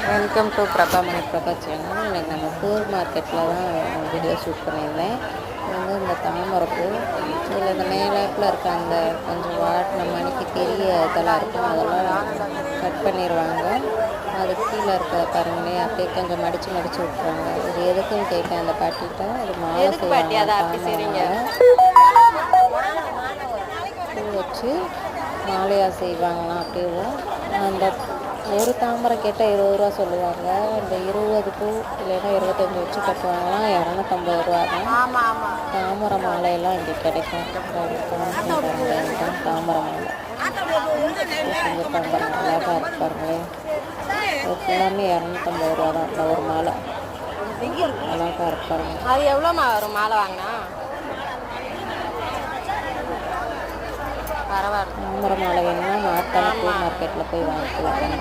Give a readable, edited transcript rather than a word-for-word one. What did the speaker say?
Welcome to Prabha channel. இன்னைக்கு நம்ம பூ மார்க்கெட்டில் தான் வீடியோ ஷூட் பண்ணியிருந்தேன். இது வந்து இந்த தாமரைப்பூ, இதில் இந்த மேலாப்பில் இருக்க அந்த கொஞ்சம் வாட்டின மணிக்கு பெரிய இதெல்லாம் இருக்கும், அதெல்லாம் கட் பண்ணிடுவாங்க. அது கீழே இருக்கிற பாருங்களேன், அப்படியே கொஞ்சம் மடித்து விட்டுருவாங்க. இது எதுக்குன்னு கேட்டேன் அந்த பாட்டிகிட்ட. அது மாலை செய்வாங்க, பூ வச்சு மாலையாக செய்வாங்களாம். அப்படியே அந்த ஒரு தாமரை கேட்டால் 20 ரூபா சொல்லுவாங்க. இந்த 20 பூ இல்லைன்னா 25 வச்சு கட்டுவாங்களாம். 250 ரூபா தான். தாமரை மாலையெல்லாம் இங்கே கிடைக்கும். தாமரை மாலை செஞ்சுருக்காங்க, அழகாக இருப்பாருங்களே. இது ஃபுல்லாமே 250 ரூபா தான் இந்த ஒரு மாலை. அழகாக இருப்பாருங்க. அது எவ்வளோமா வரும் மாலை வாங்கினா? பரவாயில்ல. தாமரை மாலை வேணும்னா மார்த்தான பூ மார்க்கெட்டில் போய் வாங்கிக்கலாம்.